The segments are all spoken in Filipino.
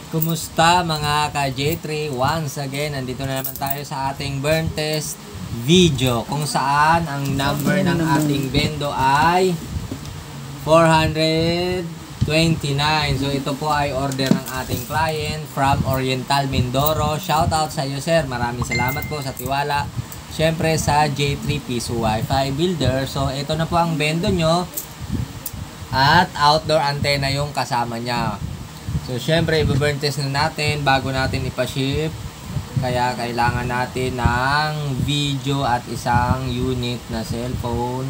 Kumusta mga ka-J3? Once again, nandito na naman tayo sa ating burn test video kung saan ang number ng ating bendo ay 429. So ito po ay order ng ating client from Oriental Mindoro. Shout out sa iyo sir, maraming salamat po sa tiwala. Siyempre sa J3 Piso Wi-Fi Builder. So ito na po ang bendo nyo at outdoor antenna yung kasama niya. So, syempre, i-burn test na natin bago natin ipaship. Kaya, kailangan natin ng video at isang unit na cellphone.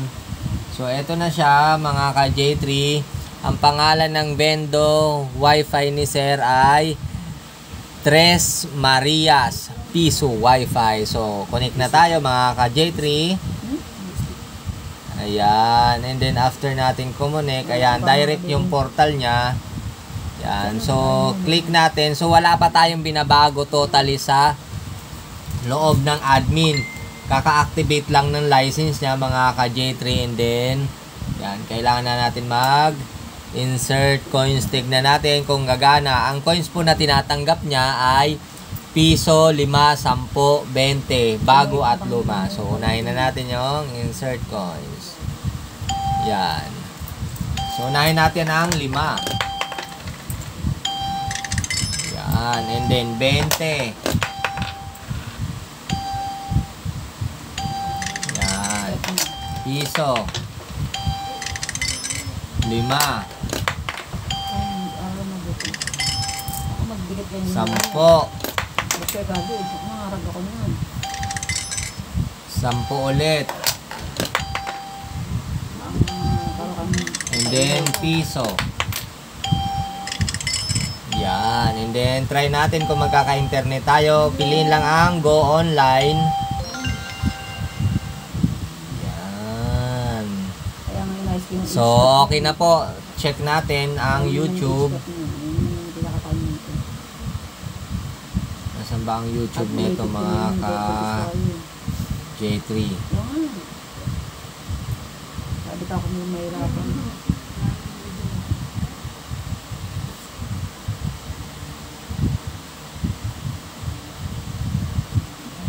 So, eto na siya, mga ka-J3. Ang pangalan ng bendo Wi-Fi ni Sir ay Tres Marias Piso Wi-Fi. So, connect na tayo, mga ka-J3. Ayan. And then, after natin connect, ayan, direct yung portal niya. Yan. So, click natin. So, wala pa tayong binabago totally sa loob ng admin. Kaka-activate lang ng license niya, mga ka-J3. And then, yan. Kailangan na natin mag-insert coins. Tignan natin kung gagana. Ang coins po na tinatanggap niya ay piso, 5, 10, 20. Bago at luma. So, unahin na natin yung insert coins. Yan. So, unahin natin ang 5. And then 20. Yan. Piso. 5. 10. 10 ulit. And then piso. Yan. And then, try natin kung magkaka-internet tayo. Piliin lang ang go online. Yan. So, okay na po. Check natin ang YouTube. Nasaan ba ang YouTube nito, mga ka-J3? Sabi ka kung may mahirapan.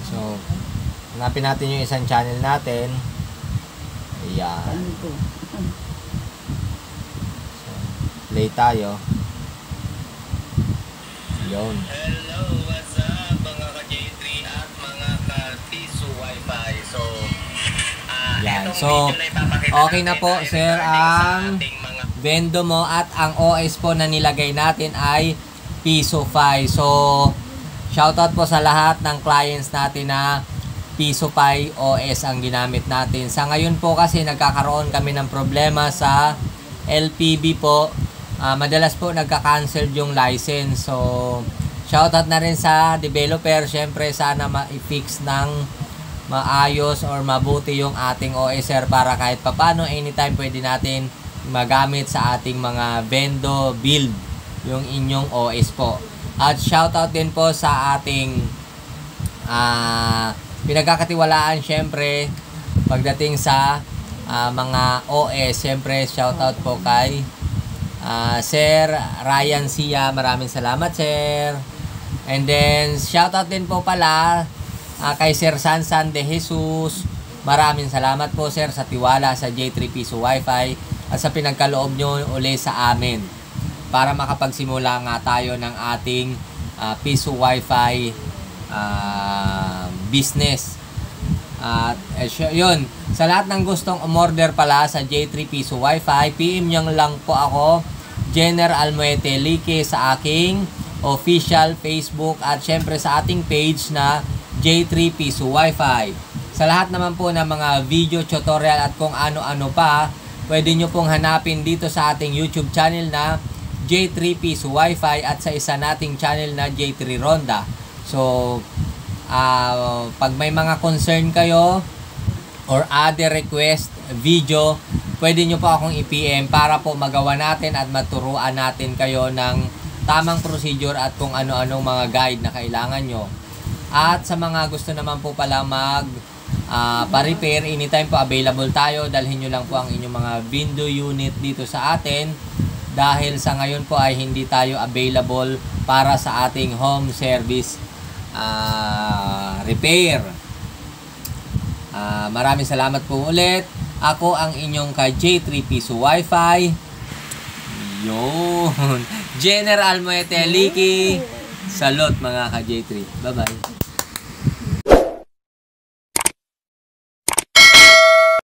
So, hanapin natin yung isang channel natin. Ayan. So, play tayo. Yun. Hello, what's up mga ka-J3 at mga ka-Piso Wi-Fi. So, yan. So, okay na po, sir, ang bendo mo at ang OS po na nilagay natin ay Piso Fi. So, shoutout po sa lahat ng clients natin na Piso Fi OS ang ginamit natin. Sa ngayon po kasi nagkakaroon kami ng problema sa LPB po. Madalas po nagka-cancel yung license. So, shoutout na rin sa developer. Syempre, sana ma-fix ng maayos or mabuti yung ating OS sir, para kahit papano anytime pwede natin magamit sa ating mga bendo build yung inyong OS po. At shoutout din po sa ating pinagkakatiwalaan syempre pagdating sa mga OS. Syempre shoutout po kay Sir Ryan Sia. Maraming salamat sir. And then shoutout din po pala kay Sir Sansan de Jesus. Maraming salamat po sir sa tiwala sa J3 Piso Wi-Fi at sa pinagkaloob nyo uli sa amin para makapagsimula nga tayo ng ating Piso Wi-Fi business. At yun, sa lahat ng gustong umorder pala sa J3 Piso Wi-Fi, PM nyo lang po ako, Jenner Almuete Lique, sa aking official Facebook at syempre sa ating page na J3 Piso Wi-Fi. Sa lahat naman po ng mga video tutorial at kung ano-ano pa, pwede nyo pong hanapin dito sa ating YouTube channel na J3 Piso Wi-Fi at sa isa nating channel na J3 Ronda. So, pag may mga concern kayo or other request video, pwede nyo po akong i-PM para po magawa natin at maturuan natin kayo ng tamang procedure at kung ano-anong mga guide na kailangan nyo. At sa mga gusto naman po pala pa-repair, anytime po available tayo. Dalhin nyo lang po ang inyong mga window unit dito sa atin. dahil sa ngayon po ay hindi tayo available para sa ating home service repair. Maraming salamat po ulit. Ako ang inyong ka J3 Piso Wi-Fi. Yun. General Almoete Liki. Salute mga ka J3. Bye-bye.